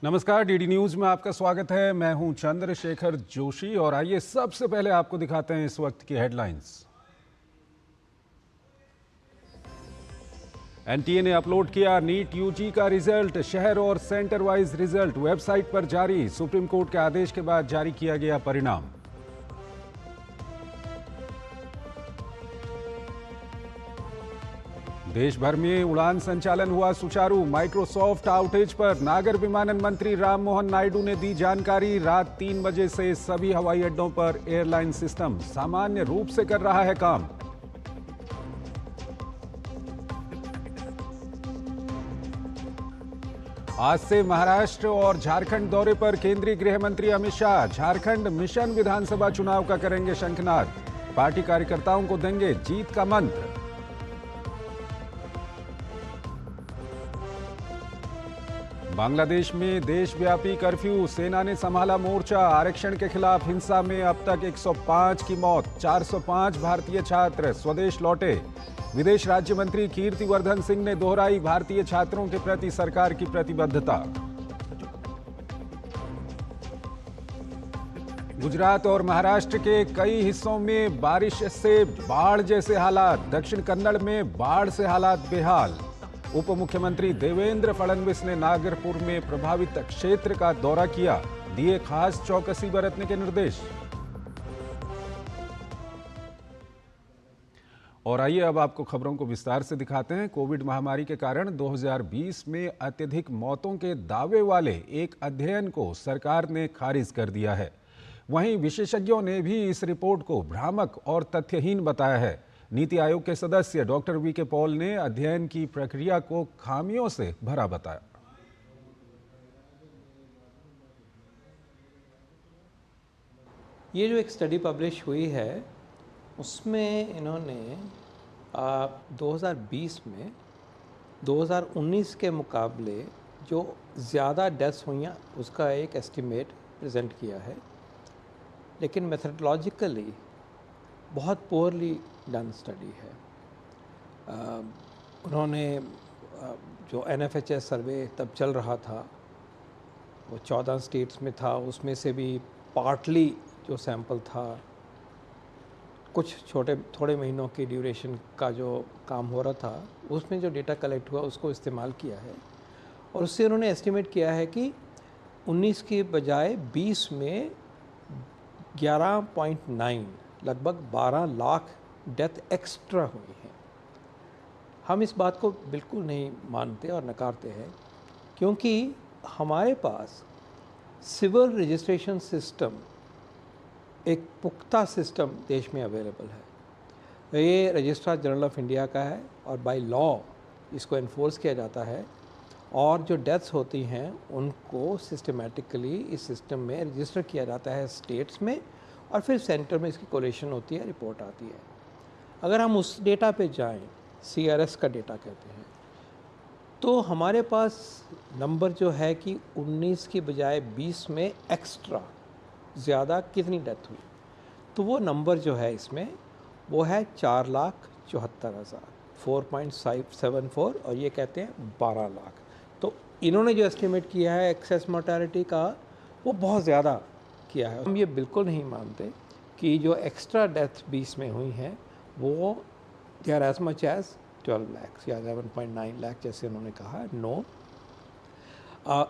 नमस्कार, DD news में आपका स्वागत है। मैं हूं चंद्रशेखर जोशी और आइए सबसे पहले आपको दिखाते हैं इस वक्त की हेडलाइंस। एनटीए ने अपलोड किया नीट यूजी का रिजल्ट। शहर और सेंटर वाइज रिजल्ट वेबसाइट पर जारी। सुप्रीम कोर्ट के आदेश के बाद जारी किया गया परिणाम। देश भर में उड़ान संचालन हुआ सुचारू। माइक्रोसॉफ्ट आउटेज पर नागर विमानन मंत्री राममोहन नायडू ने दी जानकारी। रात 3 बजे से सभी हवाई अड्डों पर एयरलाइन सिस्टम सामान्य रूप से कर रहा है काम। आज से महाराष्ट्र और झारखंड दौरे पर केंद्रीय गृह मंत्री अमित शाह। झारखंड मिशन विधानसभा चुनाव का करेंगे शंखनाद। पार्टी कार्यकर्ताओं को देंगे जीत का मंत्र। बांग्लादेश में देशव्यापी कर्फ्यू। सेना ने संभाला मोर्चा। आरक्षण के खिलाफ हिंसा में अब तक 105 की मौत। 405 भारतीय छात्र स्वदेश लौटे। विदेश राज्य मंत्री कीर्तिवर्धन सिंह ने दोहराई भारतीय छात्रों के प्रति सरकार की प्रतिबद्धता। गुजरात और महाराष्ट्र के कई हिस्सों में बारिश से बाढ़ जैसे हालात। दक्षिण कन्नड़ में बाढ़ से हालात बेहाल। उप मुख्यमंत्री देवेंद्र फडणवीस ने नागरपुर में प्रभावित क्षेत्र का दौरा किया। दिए खास चौकसी बरतने के निर्देश। और आइए अब आपको खबरों को विस्तार से दिखाते हैं। कोविड महामारी के कारण 2020 में अत्यधिक मौतों के दावे वाले एक अध्ययन को सरकार ने खारिज कर दिया है। वहीं विशेषज्ञों ने भी इस रिपोर्ट को भ्रामक और तथ्यहीन बताया है। नीति आयोग के सदस्य डॉक्टर वी के पॉल ने अध्ययन की प्रक्रिया को खामियों से भरा बताया। ये जो एक स्टडी पब्लिश हुई है उसमें इन्होंने 2020 में 2019 के मुकाबले जो ज़्यादा डेथ्स हुई हैं उसका एक एस्टिमेट प्रेजेंट किया है, लेकिन मेथडोलॉजिकली बहुत पोअरली डन स्टडी है। उन्होंने जो NFHS सर्वे तब चल रहा था वो 14 स्टेट्स में था, उसमें से भी पार्टली जो सैंपल था, कुछ थोड़े महीनों की ड्यूरेशन का जो काम हो रहा था, उसमें जो डेटा कलेक्ट हुआ उसको इस्तेमाल किया है और उससे उन्होंने एस्टिमेट किया है कि 19 की बजाय 20 में 11.9 लगभग 12 लाख डेथ एक्स्ट्रा हुई हैं। हम इस बात को बिल्कुल नहीं मानते और नकारते हैं, क्योंकि हमारे पास सिविल रजिस्ट्रेशन सिस्टम एक पुख्ता सिस्टम देश में अवेलेबल है। ये रजिस्ट्रार जनरल ऑफ इंडिया का है और बाय लॉ इसको इन्फोर्स किया जाता है और जो डेथ्स होती हैं उनको सिस्टमेटिकली इस सिस्टम में रजिस्टर किया जाता है स्टेट्स में और फिर सेंटर में इसकी कोलेशन होती है, रिपोर्ट आती है। अगर हम उस डेटा पे जाएं, CRS का डेटा कहते हैं, तो हमारे पास नंबर जो है कि 19 की बजाय 20 में एक्स्ट्रा ज़्यादा कितनी डेथ हुई, तो वो नंबर जो है इसमें वो है 4,74,000 4.574 और ये कहते हैं 12 लाख। तो इन्होंने जो एस्टिमेट किया है एक्सेस मोर्टेलिटी का वो बहुत ज़्यादा किया है। हम ये बिल्कुल नहीं मानते कि जो एक्स्ट्रा डेथ 20 में हुई हैं वो they are as much as 12 lakh या 11.9 लाख जैसे उन्होंने कहा। नो,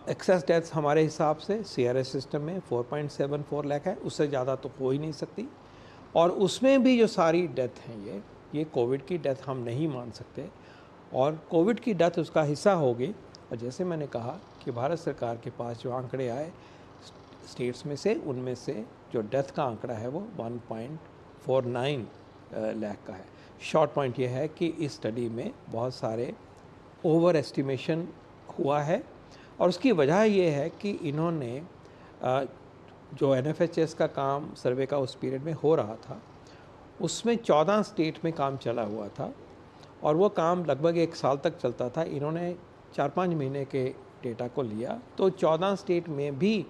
एक्सेस डेथ्स हमारे हिसाब से CRS सिस्टम में 4.74 लाख है, उससे ज़्यादा तो हो ही नहीं सकती। और उसमें भी जो सारी डेथ हैं ये कोविड की डेथ हम नहीं मान सकते और कोविड की डेथ उसका हिस्सा होगी। और जैसे मैंने कहा कि भारत सरकार के पास जो आंकड़े आए स्टेट्स में से, उनमें से जो डेथ का आंकड़ा है वो 1.49 लाख का है। शॉर्ट पॉइंट ये है कि इस स्टडी में बहुत सारे ओवर एस्टिमेशन हुआ है और उसकी वजह ये है कि इन्होंने जो NFHS का काम सर्वे का उस पीरियड में हो रहा था उसमें 14 स्टेट में काम चला हुआ था और वो काम लगभग 1 साल तक चलता था। इन्होंने 4-5 महीने के डेटा को लिया तो 14 स्टेट में भी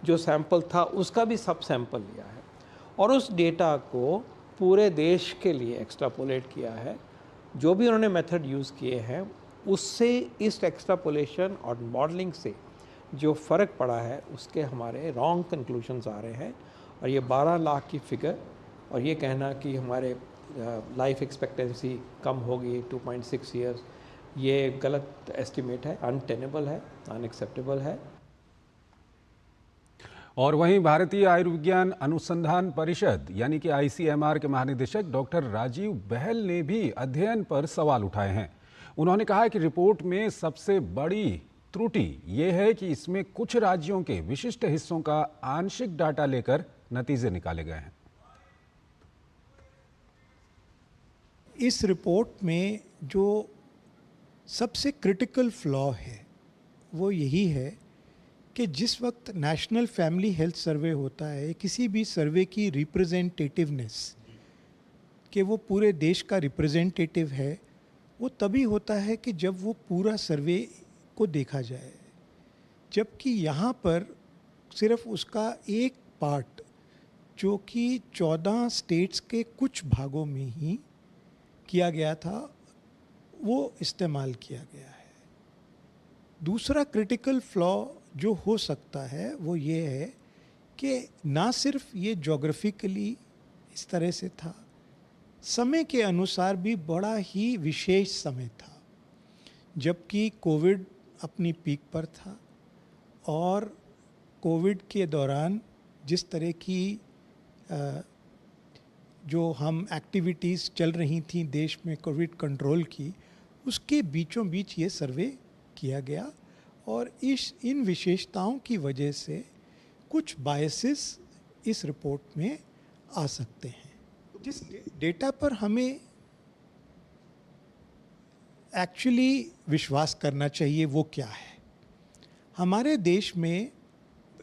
जो सैंपल था उसका भी सब सैंपल लिया है और उस डेटा को पूरे देश के लिए एक्सट्रापोलेट किया है। जो भी उन्होंने मेथड यूज़ किए हैं उससे इस एक्सट्रापोलेशन और मॉडलिंग से जो फ़र्क पड़ा है उसके हमारे रॉन्ग कंक्लूशंस आ रहे हैं। और ये 12 लाख की फिगर और ये कहना कि हमारे लाइफ एक्सपेक्टेंसी कम होगी 2.6 ईयर्स, ये गलत एस्टिमेट है, अनटेनेबल है, अनएक्सेप्टेबल है। और वहीं भारतीय आयुर्विज्ञान अनुसंधान परिषद यानी कि ICMR के महानिदेशक डॉक्टर राजीव बहल ने भी अध्ययन पर सवाल उठाए हैं। उन्होंने कहा कि रिपोर्ट में सबसे बड़ी त्रुटि ये है कि इसमें कुछ राज्यों के विशिष्ट हिस्सों का आंशिक डाटा लेकर नतीजे निकाले गए हैं। इस रिपोर्ट में जो सबसे क्रिटिकल फ्लॉ है वो यही है कि जिस वक्त नेशनल फैमिली हेल्थ सर्वे होता है, किसी भी सर्वे की रिप्रेजेंटेटिवनेस कि वो पूरे देश का रिप्रेजेंटेटिव है, वो तभी होता है कि जब वो पूरा सर्वे को देखा जाए। जबकि यहाँ पर सिर्फ उसका एक पार्ट जो कि 14 स्टेट्स के कुछ भागों में ही किया गया था, वो इस्तेमाल किया गया है। दूसरा क्रिटिकल फ्लॉ जो हो सकता है वो ये है कि ना सिर्फ ये ज्योग्राफिकली इस तरह से था, समय के अनुसार भी बड़ा ही विशेष समय था, जबकि कोविड अपनी पीक पर था और कोविड के दौरान जिस तरह की जो हम एक्टिविटीज़ चल रही थी देश में कोविड कंट्रोल की, उसके बीचों बीच ये सर्वे किया गया और इन विशेषताओं की वजह से कुछ बायसेस इस रिपोर्ट में आ सकते हैं। जिस डेटा पर हमें एक्चुअली विश्वास करना चाहिए वो क्या है? हमारे देश में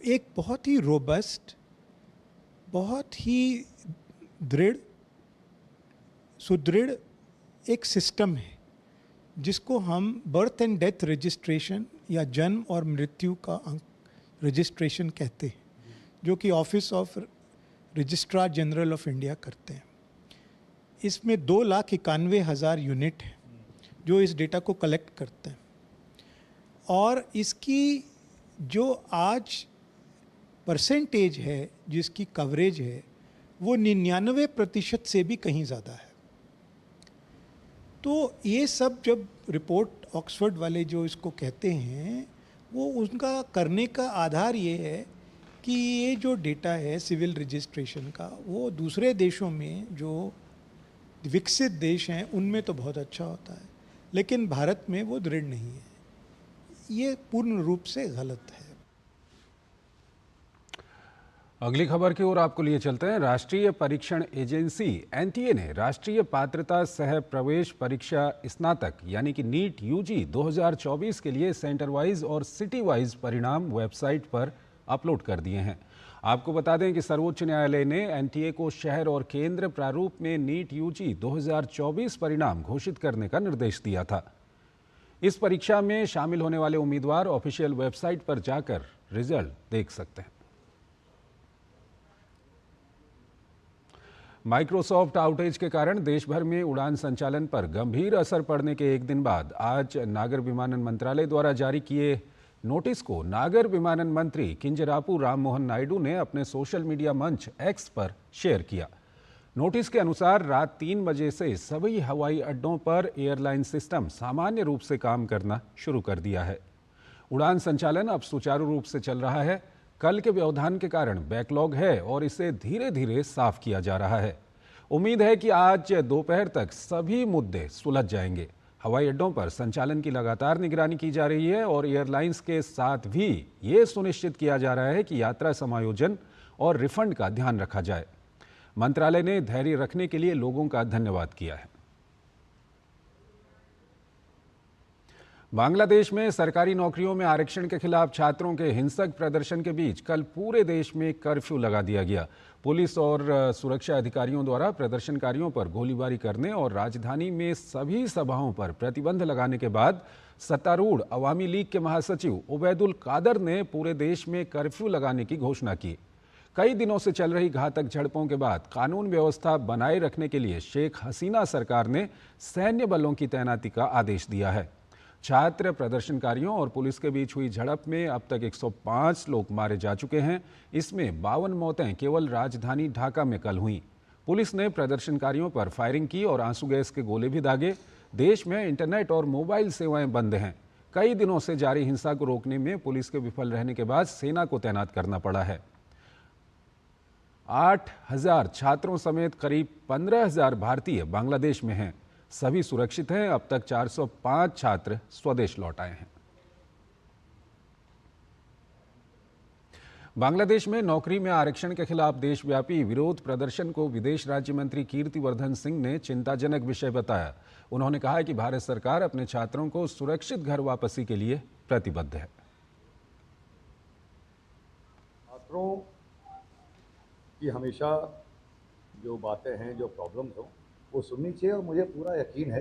एक बहुत ही रोबस्ट, बहुत ही सुदृढ़ एक सिस्टम है जिसको हम बर्थ एंड डेथ रजिस्ट्रेशन या जन्म और मृत्यु का रजिस्ट्रेशन कहते हैं, जो कि office of registrar general of India करते हैं। इसमें 2,91,000 यूनिट हैं जो इस डेटा को कलेक्ट करते हैं और इसकी जो आज परसेंटेज है, जिसकी कवरेज है, वो 99% से भी कहीं ज़्यादा है। तो ये सब जब रिपोर्ट ऑक्सफोर्ड वाले जो इसको कहते हैं, वो उनका करने का आधार ये है कि ये जो डेटा है सिविल रजिस्ट्रेशन का, वो दूसरे देशों में जो विकसित देश हैं उनमें तो बहुत अच्छा होता है, लेकिन भारत में वो दृढ़ नहीं है। ये पूर्ण रूप से गलत है। अगली खबर की ओर आपको लिए चलते हैं। राष्ट्रीय परीक्षण एजेंसी NTA ने राष्ट्रीय पात्रता सह प्रवेश परीक्षा स्नातक यानी कि नीट UG 2024 के लिए सेंटर वाइज और सिटी वाइज परिणाम वेबसाइट पर अपलोड कर दिए हैं। आपको बता दें कि सर्वोच्च न्यायालय ने NTA को शहर और केंद्र प्रारूप में नीट UG 2024 परिणाम घोषित करने का निर्देश दिया था। इस परीक्षा में शामिल होने वाले उम्मीदवार ऑफिशियल वेबसाइट पर जाकर रिजल्ट देख सकते हैं। माइक्रोसॉफ्ट आउटेज के कारण देश भर में उड़ान संचालन पर गंभीर असर पड़ने के एक दिन बाद आज नागर विमानन मंत्रालय द्वारा जारी किए नोटिस को नागर विमानन मंत्री किंजरापू राममोहन नायडू ने अपने सोशल मीडिया मंच X पर शेयर किया। नोटिस के अनुसार रात 3 बजे से सभी हवाई अड्डों पर एयरलाइन सिस्टम सामान्य रूप से काम करना शुरू कर दिया है। उड़ान संचालन अब सुचारू रूप से चल रहा है। कल के व्यवधान के कारण बैकलॉग है और इसे धीरे धीरे साफ किया जा रहा है। उम्मीद है कि आज दोपहर तक सभी मुद्दे सुलझ जाएंगे। हवाई अड्डों पर संचालन की लगातार निगरानी की जा रही है और एयरलाइंस के साथ भी ये सुनिश्चित किया जा रहा है कि यात्रा समायोजन और रिफंड का ध्यान रखा जाए। मंत्रालय ने धैर्य रखने के लिए लोगों का धन्यवाद किया है। बांग्लादेश में सरकारी नौकरियों में आरक्षण के खिलाफ छात्रों के हिंसक प्रदर्शन के बीच कल पूरे देश में कर्फ्यू लगा दिया गया। पुलिस और सुरक्षा अधिकारियों द्वारा प्रदर्शनकारियों पर गोलीबारी करने और राजधानी में सभी सभाओं पर प्रतिबंध लगाने के बाद सत्तारूढ़ अवामी लीग के महासचिव उबैदुल कादर ने पूरे देश में कर्फ्यू लगाने की घोषणा की। कई दिनों से चल रही घातक झड़पों के बाद कानून व्यवस्था बनाए रखने के लिए शेख हसीना सरकार ने सैन्य बलों की तैनाती का आदेश दिया है। छात्र प्रदर्शनकारियों और पुलिस के बीच हुई झड़प में अब तक 105 लोग मारे जा चुके हैं। इसमें 52 मौतें केवल राजधानी ढाका में कल हुई। पुलिस ने प्रदर्शनकारियों पर फायरिंग की और आंसू गैस के गोले भी दागे। देश में इंटरनेट और मोबाइल सेवाएं बंद हैं। कई दिनों से जारी हिंसा को रोकने में पुलिस के विफल रहने के बाद सेना को तैनात करना पड़ा है। 8,000 छात्रों समेत करीब 15,000 भारतीय बांग्लादेश में हैं। सभी सुरक्षित हैं। अब तक 405 छात्र स्वदेश लौट आए हैं। बांग्लादेश में नौकरी में आरक्षण के खिलाफ देशव्यापी विरोध प्रदर्शन को विदेश राज्य मंत्री कीर्तिवर्धन सिंह ने चिंताजनक विषय बताया। उन्होंने कहा कि भारत सरकार अपने छात्रों को सुरक्षित घर वापसी के लिए प्रतिबद्ध है। छात्रों की हमेशा जो बातें हैं, जो प्रॉब्लम्स हो, वो सुननी चाहिए। और मुझे पूरा यकीन है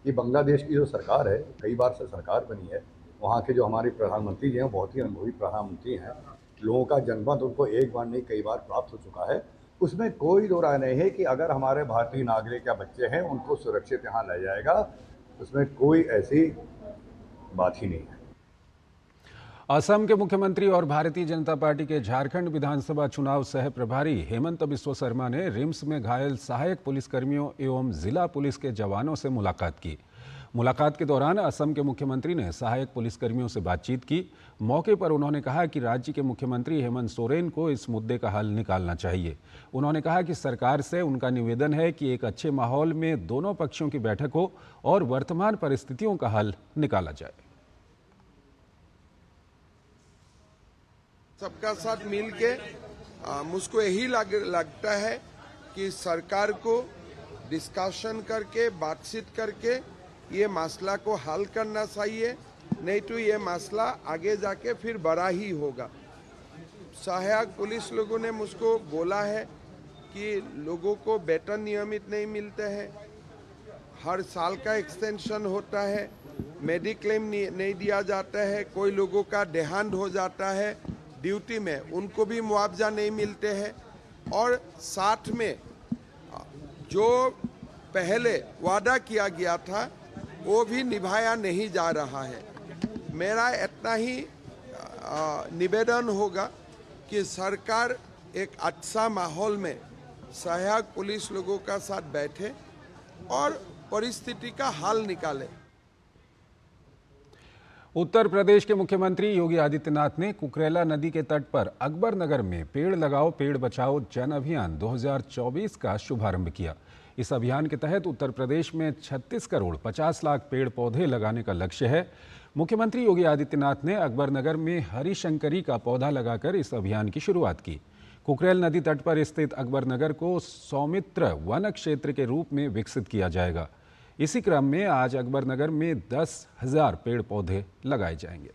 कि बांग्लादेश की जो सरकार है, कई बार से सरकार बनी है, वहाँ के जो हमारे प्रधानमंत्री जी हैं बहुत ही अनुभवी प्रधानमंत्री हैं। लोगों का जनमत उनको एक बार नहीं कई बार प्राप्त हो चुका है। उसमें कोई दो राय नहीं है कि अगर हमारे भारतीय नागरिक या बच्चे हैं उनको सुरक्षित यहाँ लाया जाएगा। उसमें कोई ऐसी बात ही नहीं है। असम के मुख्यमंत्री और भारतीय जनता पार्टी के झारखंड विधानसभा चुनाव सह प्रभारी हेमंत बिस्वा शर्मा ने रिम्स में घायल सहायक पुलिसकर्मियों एवं जिला पुलिस के जवानों से मुलाकात की। मुलाकात के दौरान असम के मुख्यमंत्री ने सहायक पुलिसकर्मियों से बातचीत की। मौके पर उन्होंने कहा कि राज्य के मुख्यमंत्री हेमंत सोरेन को इस मुद्दे का हल निकालना चाहिए। उन्होंने कहा कि सरकार से उनका निवेदन है कि एक अच्छे माहौल में दोनों पक्षों की बैठक हो और वर्तमान परिस्थितियों का हल निकाला जाए। सबका साथ मिल के मुझको यही लगता है कि सरकार को डिस्कशन करके बातचीत करके ये मसला को हल करना चाहिए, नहीं तो ये मसला आगे जाके फिर बड़ा ही होगा। सहायक पुलिस लोगों ने मुझको बोला है कि लोगों को वेतन नियमित नहीं मिलते हैं, हर साल का एक्सटेंशन होता है, मेडिक्लेम नहीं दिया जाता है, कोई लोगों का देहांत हो जाता है ड्यूटी में, उनको भी मुआवजा नहीं मिलते हैं, और साथ में जो पहले वादा किया गया था वो भी निभाया नहीं जा रहा है। मेरा इतना ही निवेदन होगा कि सरकार एक अच्छा माहौल में सहायक पुलिस लोगों का साथ बैठे और परिस्थिति का हल निकाले। उत्तर प्रदेश के मुख्यमंत्री योगी आदित्यनाथ ने कुकरेला नदी के तट पर अकबर नगर में पेड़ लगाओ पेड़ बचाओ जन अभियान 2024 का शुभारंभ किया। इस अभियान के तहत उत्तर प्रदेश में 36 करोड़ 50 लाख पेड़ पौधे लगाने का लक्ष्य है। मुख्यमंत्री योगी आदित्यनाथ ने अकबर नगर में हरिशंकरी का पौधा लगाकर इस अभियान की शुरुआत की। कुकरेल नदी तट पर स्थित अकबर नगर को सौमित्र वन क्षेत्र के रूप में विकसित किया जाएगा। इसी क्रम में आज अकबर नगर में 10,000 पेड़ पौधे लगाए जाएंगे।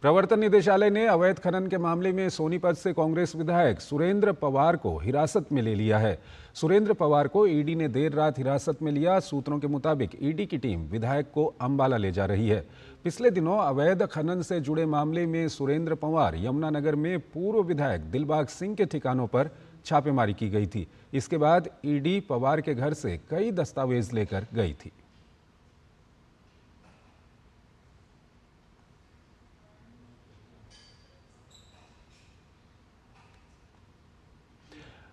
प्रवर्तन निदेशालय ने अवैध खनन के मामले में सोनीपत से कांग्रेस विधायक सुरेंद्र पवार को हिरासत में ले लिया है। सुरेंद्र पवार को ईडी ने देर रात हिरासत में लिया। सूत्रों के मुताबिक ईडी की टीम विधायक को अंबाला ले जा रही है। पिछले दिनों अवैध खनन से जुड़े मामले में सुरेंद्र पवार यमुनानगर में पूर्व विधायक दिलबाग सिंह के ठिकानों पर छापेमारी की गई थी। इसके बाद ईडी पवार के घर से कई दस्तावेज लेकर गई थी।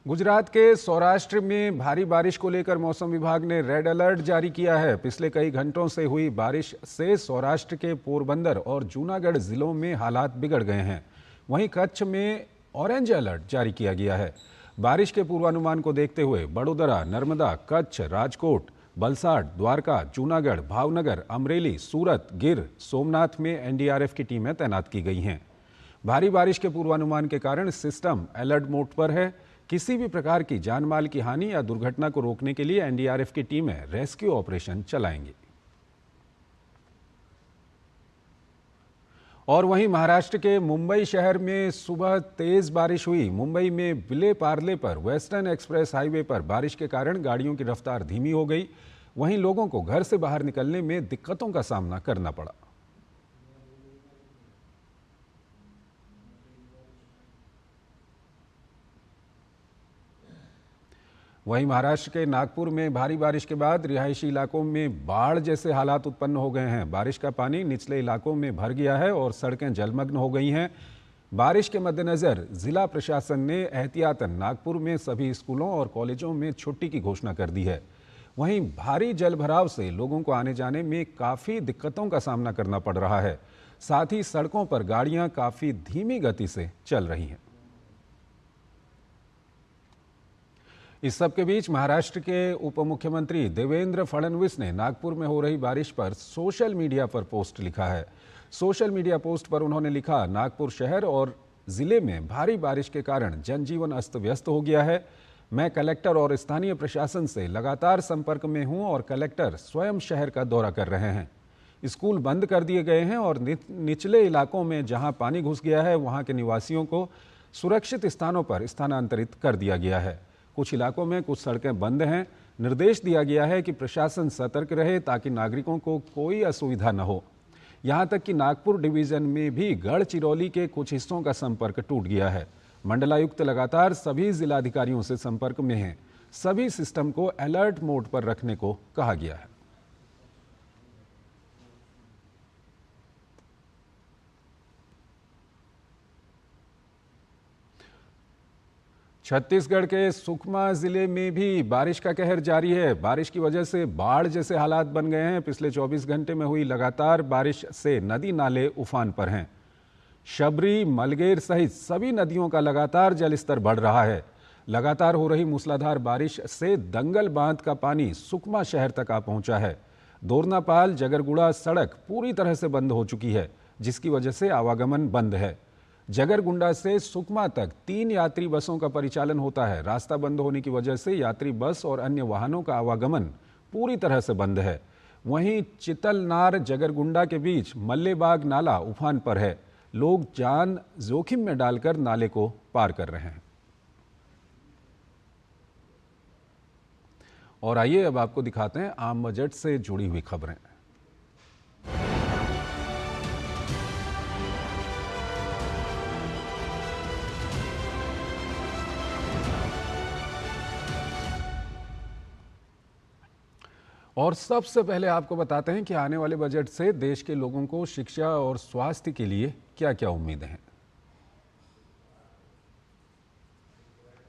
गुजरात के सौराष्ट्र में भारी बारिश को लेकर मौसम विभाग ने रेड अलर्ट जारी किया है। पिछले कई घंटों से हुई बारिश से सौराष्ट्र के पोरबंदर और जूनागढ़ जिलों में हालात बिगड़ गए हैं। वहीं कच्छ में ऑरेंज अलर्ट जारी किया गया है। बारिश के पूर्वानुमान को देखते हुए बड़ोदरा, नर्मदा, कच्छ, राजकोट, बलसाड़, द्वारका, जूनागढ़, भावनगर, अमरेली, सूरत, गिर, सोमनाथ में एनडीआरएफ की टीमें तैनात की गई हैं। भारी बारिश के पूर्वानुमान के कारण सिस्टम अलर्ट मोड पर है। किसी भी प्रकार की जानमाल की हानि या दुर्घटना को रोकने के लिए एनडीआरएफ की टीमें रेस्क्यू ऑपरेशन चलाएंगी। और वहीं महाराष्ट्र के मुंबई शहर में सुबह तेज बारिश हुई। मुंबई में विले पार्ले पर वेस्टर्न एक्सप्रेस हाईवे पर बारिश के कारण गाड़ियों की रफ्तार धीमी हो गई। वहीं लोगों को घर से बाहर निकलने में दिक्कतों का सामना करना पड़ा। वहीं महाराष्ट्र के नागपुर में भारी बारिश के बाद रिहायशी इलाकों में बाढ़ जैसे हालात उत्पन्न हो गए हैं। बारिश का पानी निचले इलाकों में भर गया है और सड़कें जलमग्न हो गई हैं। बारिश के मद्देनजर जिला प्रशासन ने एहतियातन नागपुर में सभी स्कूलों और कॉलेजों में छुट्टी की घोषणा कर दी है। वहीं भारी जलभराव से लोगों को आने जाने में काफ़ी दिक्कतों का सामना करना पड़ रहा है। साथ ही सड़कों पर गाड़ियां काफ़ी धीमी गति से चल रही हैं। इस सब के बीच महाराष्ट्र के उप मुख्यमंत्री देवेंद्र फडणवीस ने नागपुर में हो रही बारिश पर सोशल मीडिया पर पोस्ट लिखा है। सोशल मीडिया पोस्ट पर उन्होंने लिखा, नागपुर शहर और जिले में भारी बारिश के कारण जनजीवन अस्त व्यस्त हो गया है। मैं कलेक्टर और स्थानीय प्रशासन से लगातार संपर्क में हूं और कलेक्टर स्वयं शहर का दौरा कर रहे हैं। स्कूल बंद कर दिए गए हैं और निचले इलाकों में जहां पानी घुस गया है वहां के निवासियों को सुरक्षित स्थानों पर स्थानांतरित कर दिया गया है। कुछ इलाकों में कुछ सड़कें बंद हैं। निर्देश दिया गया है कि प्रशासन सतर्क रहे ताकि नागरिकों को कोई असुविधा न हो। यहां तक कि नागपुर डिवीजन में भी गढ़चिरौली के कुछ हिस्सों का संपर्क टूट गया है। मंडलायुक्त लगातार सभी जिलाधिकारियों से संपर्क में हैं। सभी सिस्टम को अलर्ट मोड पर रखने को कहा गया है। छत्तीसगढ़ के सुकमा जिले में भी बारिश का कहर जारी है। बारिश की वजह से बाढ़ जैसे हालात बन गए हैं। पिछले 24 घंटे में हुई लगातार बारिश से नदी नाले उफान पर हैं। शबरी, मलगेर सहित सभी नदियों का लगातार जलस्तर बढ़ रहा है। लगातार हो रही मूसलाधार बारिश से दंगल बांध का पानी सुकमा शहर तक आ पहुंचा है। दोरनापाल जगरगुड़ा सड़क पूरी तरह से बंद हो चुकी है, जिसकी वजह से आवागमन बंद है। जगरगुंडा से सुकमा तक 3 यात्री बसों का परिचालन होता है। रास्ता बंद होने की वजह से यात्री बस और अन्य वाहनों का आवागमन पूरी तरह से बंद है। वहीं चितलनार जगरगुंडा के बीच मल्लेबाग नाला उफान पर है। लोग जान जोखिम में डालकर नाले को पार कर रहे हैं। और आइए अब आपको दिखाते हैं आम बजट से जुड़ी हुई खबरें। और सबसे पहले आपको बताते हैं कि आने वाले बजट से देश के लोगों को शिक्षा और स्वास्थ्य के लिए क्या क्या उम्मीदें हैं।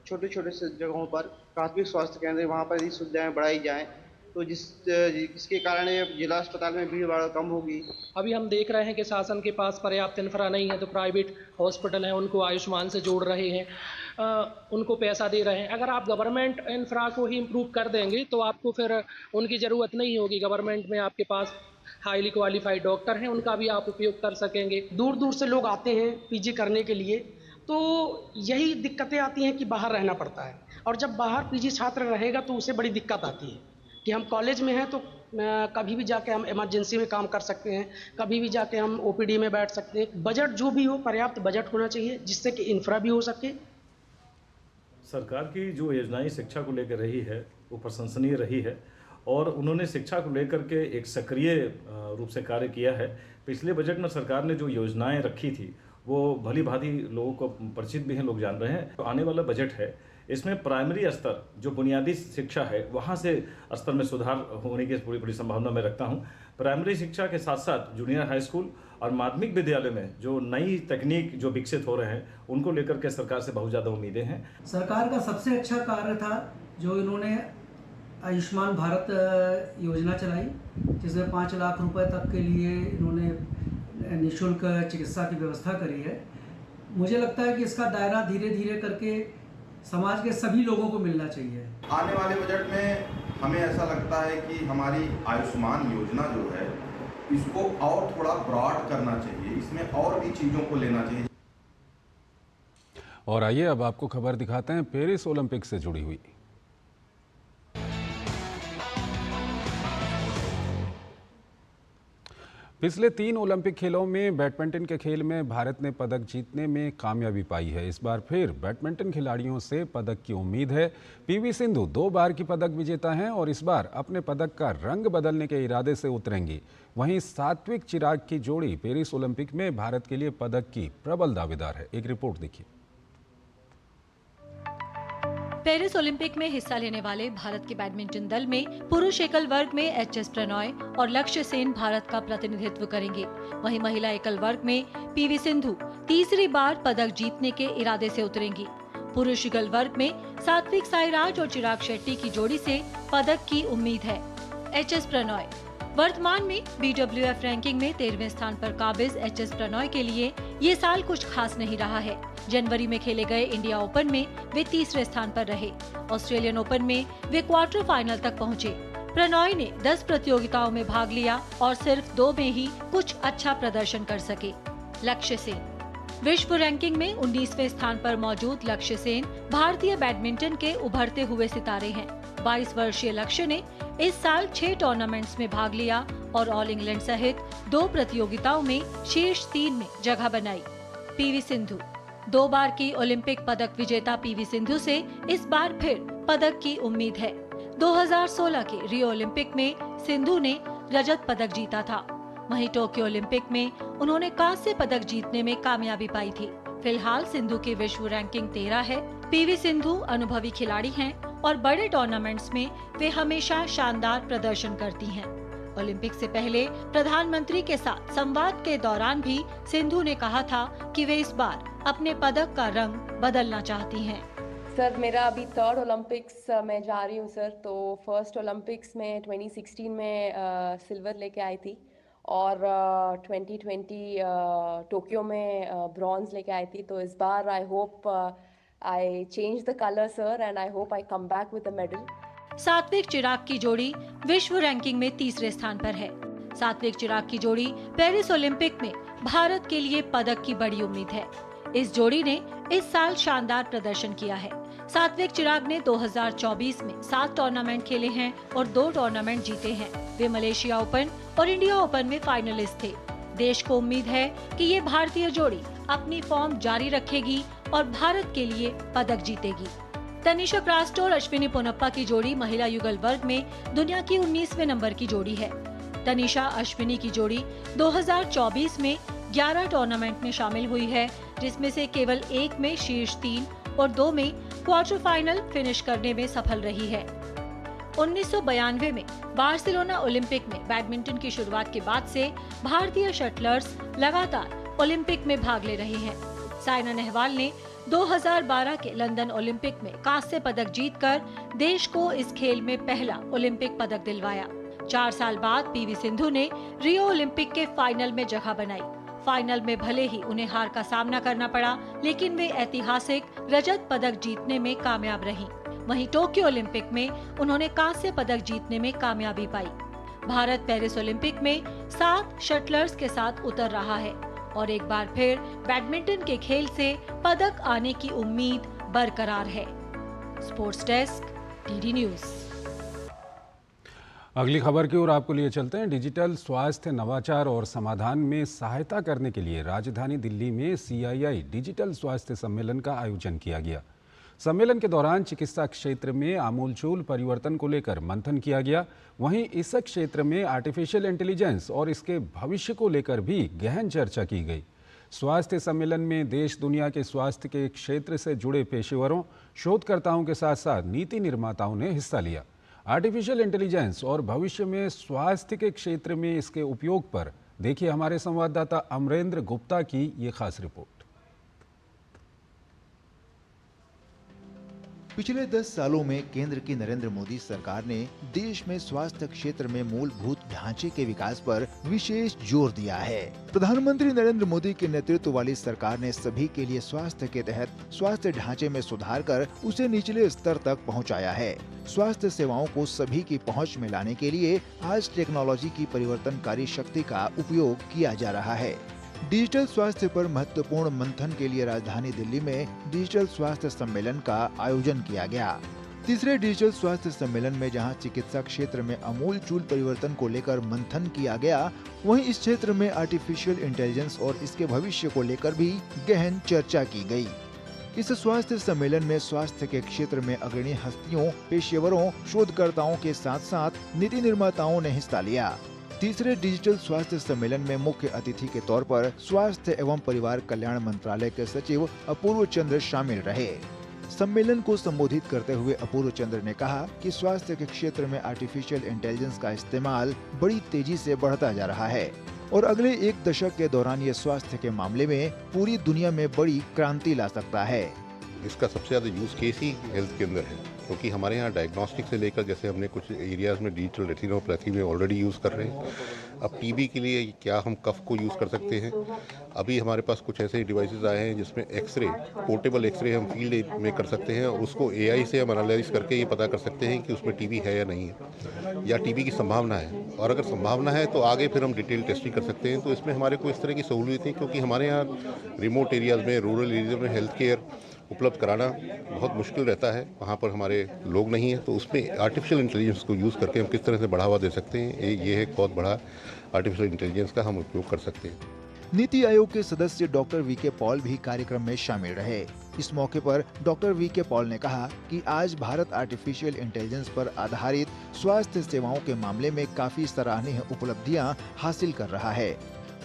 छोटे छोटे से जगहों पर प्राथमिक स्वास्थ्य केंद्र, वहाँ पर यदि सुविधाएं बढ़ाई जाएं तो जिसके कारण जिला अस्पताल में भीड़ भाड़ कम होगी। अभी हम देख रहे हैं कि शासन के पास पर्याप्त इंफ्रा नहीं है, तो प्राइवेट हॉस्पिटल हैं उनको आयुष्मान से जोड़ रहे हैं, उनको पैसा दे रहे हैं। अगर आप गवर्नमेंट इंफ्रा को ही इम्प्रूव कर देंगे तो आपको फिर उनकी ज़रूरत नहीं होगी। गवर्नमेंट में आपके पास हाईली क्वालिफाइड डॉक्टर हैं, उनका भी आप उपयोग कर सकेंगे। दूर दूर से लोग आते हैं पीजी करने के लिए, तो यही दिक्कतें आती हैं कि बाहर रहना पड़ता है। और जब बाहर पीजी छात्र रहेगा तो उसे बड़ी दिक्कत आती है कि हम कॉलेज में हैं तो कभी भी जाके हम इमरजेंसी में काम कर सकते हैं, कभी भी जाके हम ओपीडी में बैठ सकते हैं। बजट जो भी हो, पर्याप्त बजट होना चाहिए जिससे कि इंफ्रा भी हो सके। सरकार की जो योजनाएं शिक्षा को लेकर रही है वो प्रशंसनीय रही है और उन्होंने शिक्षा को लेकर के एक सक्रिय रूप से कार्य किया है। पिछले बजट में सरकार ने जो योजनाएं रखी थी वो भली भांति लोगों को परिचित भी हैं, लोग जान रहे हैं। तो आने वाला बजट है, इसमें प्राइमरी स्तर जो बुनियादी शिक्षा है वहाँ से स्तर में सुधार होने की पूरी संभावना मैं रखता हूँ। प्राइमरी शिक्षा के साथ साथ जूनियर हाई स्कूल और माध्यमिक विद्यालय में जो नई तकनीक जो विकसित हो रहे हैं उनको लेकर के सरकार से बहुत ज़्यादा उम्मीदें हैं। सरकार का सबसे अच्छा कार्य था जो इन्होंने आयुष्मान भारत योजना चलाई, जिसमें 5 लाख रुपए तक के लिए इन्होंने निःशुल्क चिकित्सा की व्यवस्था करी है। मुझे लगता है कि इसका दायरा धीरे धीरे करके समाज के सभी लोगों को मिलना चाहिए। आने वाले बजट में हमें ऐसा लगता है कि हमारी आयुष्मान योजना जो है इसको और थोड़ा ब्रॉड करना चाहिए, इसमें और भी चीज़ों को लेना चाहिए। और आइए अब आपको खबर दिखाते हैं पेरिस ओलंपिक से जुड़ी हुई। पिछले 3 ओलंपिक खेलों में बैडमिंटन के खेल में भारत ने पदक जीतने में कामयाबी पाई है। इस बार फिर बैडमिंटन खिलाड़ियों से पदक की उम्मीद है। पीवी सिंधु 2 बार की पदक विजेता हैं और इस बार अपने पदक का रंग बदलने के इरादे से उतरेंगी। वहीं सात्विक चिराग की जोड़ी पेरिस ओलंपिक में भारत के लिए पदक की प्रबल दावेदार है। एक रिपोर्ट देखिए। पेरिस ओलंपिक में हिस्सा लेने वाले भारत के बैडमिंटन दल में पुरुष एकल वर्ग में एच.एस. प्रणॉय और लक्ष्य सेन भारत का प्रतिनिधित्व करेंगे। वहीं महिला एकल वर्ग में पी.वी. सिंधु तीसरी बार पदक जीतने के इरादे से उतरेंगी। पुरुष युगल वर्ग में सात्विक साईराज और चिराग शेट्टी की जोड़ी से पदक की उम्मीद है। एच.एस. प्रणॉय वर्तमान में BWF रैंकिंग में 13वें स्थान पर काबिज एच.एस. प्रणॉय के लिए ये साल कुछ खास नहीं रहा है। जनवरी में खेले गए इंडिया ओपन में वे तीसरे स्थान पर रहे। ऑस्ट्रेलियन ओपन में वे क्वार्टर फाइनल तक पहुंचे। प्रणॉय ने 10 प्रतियोगिताओं में भाग लिया और सिर्फ 2 में ही कुछ अच्छा प्रदर्शन कर सके। लक्ष्य सेन विश्व रैंकिंग में 19वें स्थान पर मौजूद लक्ष्य सेन भारतीय बैडमिंटन के उभरते हुए सितारे हैं। 22 वर्षीय लक्ष्य ने इस साल 6 टूर्नामेंट्स में भाग लिया और ऑल इंग्लैंड सहित 2 प्रतियोगिताओं में शीर्ष 3 में जगह बनाई। पी.वी. सिंधु 2 बार की ओलंपिक पदक विजेता पी.वी. सिंधु से इस बार फिर पदक की उम्मीद है। 2016 के रियो ओलंपिक में सिंधु ने रजत पदक जीता था। वहीं टोक्यो ओलंपिक में उन्होंने कांस्य पदक जीतने में कामयाबी पाई थी। फिलहाल सिंधु की विश्व रैंकिंग 13 है। पी.वी. सिंधु अनुभवी खिलाड़ी हैं और बड़े टूर्नामेंट्स में वे हमेशा शानदार प्रदर्शन करती हैं। ओलंपिक से पहले प्रधानमंत्री के साथ संवाद के दौरान भी सिंधु ने कहा था कि वे इस बार अपने पदक का रंग बदलना चाहती हैं। सर मेरा अभी 3rd ओलंपिक्स में जा रही हूँ सर। तो फर्स्ट ओलंपिक्स में 2016 में सिल्वर लेके आई थी और 2020 टोक्यो में ब्रॉन्ज लेके आई थी। तो इस बार I hope I change the colour sir and I hope I come back with a medal. Satwik Chirag की जोड़ी विश्व रैंकिंग में तीसरे स्थान पर है। सात्विक चिराग की जोड़ी पेरिस ओलंपिक में भारत के लिए पदक की बड़ी उम्मीद है। इस जोड़ी ने इस साल शानदार प्रदर्शन किया है। सात्विक चिराग ने 2024 में 7 टूर्नामेंट खेले हैं और 2 टूर्नामेंट जीते हैं। वे मलेशिया ओपन और इंडिया ओपन में फाइनलिस्ट थे। देश को उम्मीद है कि ये भारतीय जोड़ी अपनी फॉर्म जारी रखेगी और भारत के लिए पदक जीतेगी। तनिषा क्रास्टो और अश्विनी पोनप्पा की जोड़ी महिला युगल वर्ग में दुनिया की 19वें नंबर की जोड़ी है। तनिषा अश्विनी की जोड़ी 2024 में 11 टूर्नामेंट में शामिल हुई है, जिसमें से केवल 1 में शीर्ष 3 और 2 में क्वार्टर फाइनल फिनिश करने में सफल रही है। 1992 में बार्सिलोना ओलंपिक में बैडमिंटन की शुरुआत के बाद से भारतीय शटलर्स लगातार ओलंपिक में भाग ले रहे हैं। साइना नेहवाल ने 2012 के लंदन ओलंपिक में कांस्य पदक जीतकर देश को इस खेल में पहला ओलंपिक पदक दिलवाया। 4 साल बाद पी.वी. सिंधु ने रियो ओलंपिक के फाइनल में जगह बनाई। फाइनल में भले ही उन्हें हार का सामना करना पड़ा, लेकिन वे ऐतिहासिक रजत पदक जीतने में कामयाब रहीं। वहीं टोक्यो ओलंपिक में उन्होंने कांस्य पदक जीतने में कामयाबी पाई। भारत पेरिस ओलंपिक में 7 शटलर्स के साथ उतर रहा है और एक बार फिर बैडमिंटन के खेल से पदक आने की उम्मीद बरकरार है। Sports desk, DD news. अगली खबर की ओर आपको लिए चलते हैं। डिजिटल स्वास्थ्य नवाचार और समाधान में सहायता करने के लिए राजधानी दिल्ली में CII डिजिटल स्वास्थ्य सम्मेलन का आयोजन किया गया। सम्मेलन के दौरान चिकित्सा क्षेत्र में आमूलचूल परिवर्तन को लेकर मंथन किया गया। वहीं इस क्षेत्र में आर्टिफिशियल इंटेलिजेंस और इसके भविष्य को लेकर भी गहन चर्चा की गई। स्वास्थ्य सम्मेलन में देश दुनिया के स्वास्थ्य के क्षेत्र से जुड़े पेशेवरों, शोधकर्ताओं के साथ साथ नीति निर्माताओं ने हिस्सा लिया। आर्टिफिशियल इंटेलिजेंस और भविष्य में स्वास्थ्य के क्षेत्र में इसके उपयोग पर देखिए हमारे संवाददाता अमरेंद्र गुप्ता की ये खास रिपोर्ट। पिछले 10 सालों में केंद्र की नरेंद्र मोदी सरकार ने देश में स्वास्थ्य क्षेत्र में मूलभूत ढांचे के विकास पर विशेष जोर दिया है। प्रधानमंत्री नरेंद्र मोदी के नेतृत्व वाली सरकार ने सभी के लिए स्वास्थ्य के तहत स्वास्थ्य ढांचे में सुधार कर उसे निचले स्तर तक पहुंचाया है। स्वास्थ्य सेवाओं को सभी की पहुंच में लाने के लिए आज टेक्नोलॉजी की परिवर्तनकारी शक्ति का उपयोग किया जा रहा है। डिजिटल स्वास्थ्य पर महत्वपूर्ण मंथन के लिए राजधानी दिल्ली में डिजिटल स्वास्थ्य सम्मेलन का आयोजन किया गया। तीसरे डिजिटल स्वास्थ्य सम्मेलन में जहां चिकित्सा क्षेत्र में आमूलचूल परिवर्तन को लेकर मंथन किया गया, वहीं इस क्षेत्र में आर्टिफिशियल इंटेलिजेंस और इसके भविष्य को लेकर भी गहन चर्चा की गई। इस स्वास्थ्य सम्मेलन में स्वास्थ्य के क्षेत्र में अग्रणी हस्तियों, पेशेवरों, शोधकर्ताओं के साथ साथ नीति निर्माताओं ने हिस्सा लिया। तीसरे डिजिटल स्वास्थ्य सम्मेलन में मुख्य अतिथि के तौर पर स्वास्थ्य एवं परिवार कल्याण मंत्रालय के सचिव अपूर्व चंद्र शामिल रहे। सम्मेलन को संबोधित करते हुए अपूर्व चंद्र ने कहा कि स्वास्थ्य के क्षेत्र में आर्टिफिशियल इंटेलिजेंस का इस्तेमाल बड़ी तेजी से बढ़ता जा रहा है और अगले एक दशक के दौरान ये स्वास्थ्य के मामले में पूरी दुनिया में बड़ी क्रांति ला सकता है। इसका सबसे ज़्यादा यूज़ केस ही हेल्थ के अंदर है, क्योंकि हमारे यहाँ डायग्नोस्टिक से लेकर जैसे हमने कुछ एरियाज़ में डिजिटल रेटिनोपैथी में ऑलरेडी यूज़ कर रहे हैं। अब टीबी के लिए क्या हम कफ को यूज़ कर सकते हैं। अभी हमारे पास कुछ ऐसे डिवाइसेस आए हैं जिसमें एक्सरे, पोर्टेबल एक्सरे हम फील्ड में कर सकते हैं और उसको एआई से हम एनालाइज करके ये पता कर सकते हैं कि उसमें टीबी है या नहीं है, या टीबी की संभावना है, और अगर संभावना है तो आगे फिर हम डिटेल टेस्टिंग कर सकते हैं। तो इसमें हमारे को इस तरह की सहूलियतें, क्योंकि हमारे यहाँ रिमोट एरियाज़ में, रूरल एरियाज में हेल्थ केयर उपलब्ध कराना बहुत मुश्किल रहता है, वहाँ पर हमारे लोग नहीं हैं, तो उसमें आर्टिफिशियल इंटेलिजेंस को यूज़ करके हम किस तरह से बढ़ावा दे सकते हैं, ये है एक बहुत बड़ा आर्टिफिशियल इंटेलिजेंस का हम उपयोग कर सकते हैं। नीति आयोग के सदस्य डॉक्टर वीके पॉल भी कार्यक्रम में शामिल रहे। इस मौके पर डॉक्टर वीके पॉल ने कहा कि आज भारत आर्टिफिशियल इंटेलिजेंस पर आधारित स्वास्थ्य सेवाओं के मामले में काफी सराहनीय उपलब्धियां हासिल कर रहा है।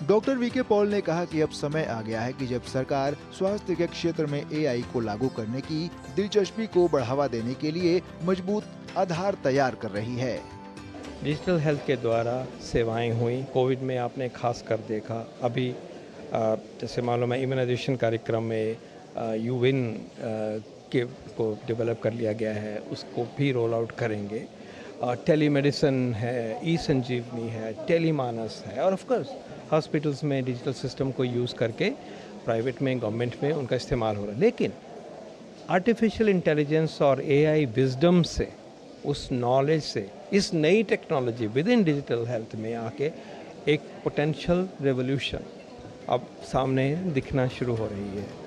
डॉक्टर वीके पॉल ने कहा कि अब समय आ गया है कि जब सरकार स्वास्थ्य के क्षेत्र में एआई को लागू करने की दिलचस्पी को बढ़ावा देने के लिए मजबूत आधार तैयार कर रही है। डिजिटल हेल्थ के द्वारा सेवाएं हुई, कोविड में आपने खास कर देखा। अभी जैसे मालूम है इम्यूनाइजेशन कार्यक्रम में यूविन के को डेवलप कर लिया गया है, उसको भी रोल आउट करेंगे। टेलीमेडिसिन है, ई संजीवनी है, टेलीमानस है, और ऑफ कोर्स हॉस्पिटल्स में डिजिटल सिस्टम को यूज़ करके प्राइवेट में, गवर्नमेंट में उनका इस्तेमाल हो रहा है। लेकिन आर्टिफिशियल इंटेलिजेंस और एआई विजडम से, उस नॉलेज से, इस नई technology with in digital health में आके एक पोटेंशियल रेवोल्यूशन अब सामने दिखना शुरू हो रही है।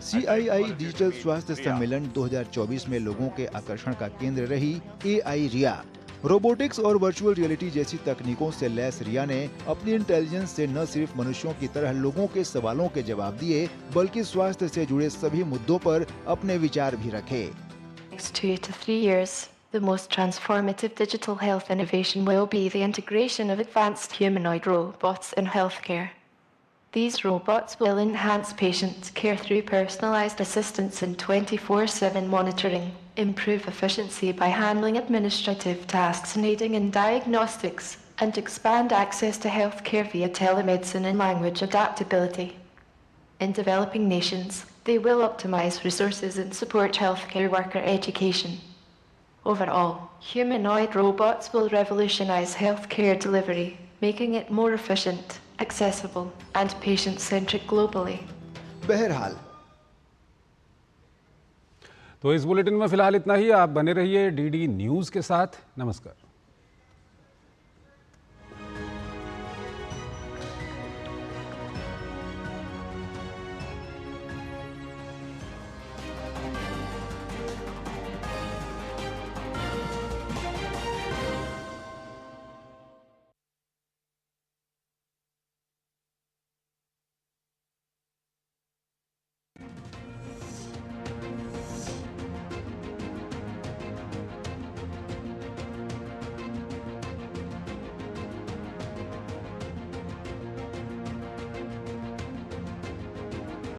CII डिजिटल स्वास्थ्य सम्मेलन 2024 में लोगों के आकर्षण का केंद्र रही AI रिया। रोबोटिक्स और वर्चुअल रियलिटी जैसी तकनीकों से लैस रिया ने अपनी इंटेलिजेंस से न सिर्फ मनुष्यों की तरह लोगों के सवालों के जवाब दिए, बल्कि स्वास्थ्य से जुड़े सभी मुद्दों पर अपने विचार भी रखे। Next 2 to 3 years, the most transformative digital health innovation will be the integration of advanced humanoid robots in healthcare. These robots will enhance patient care through personalized assistance and 24/7 monitoring, improve efficiency by handling administrative tasks and aiding in diagnostics, and expand access to healthcare via telemedicine and language adaptability. In developing nations, they will optimize resources and support healthcare worker education. Overall, humanoid robots will revolutionize healthcare delivery, making it more efficient, accessible and patient-centric globally. बहरहाल तो इस bulletin में फिलहाल इतना ही। आप बने रहिए DD news के साथ। नमस्कार।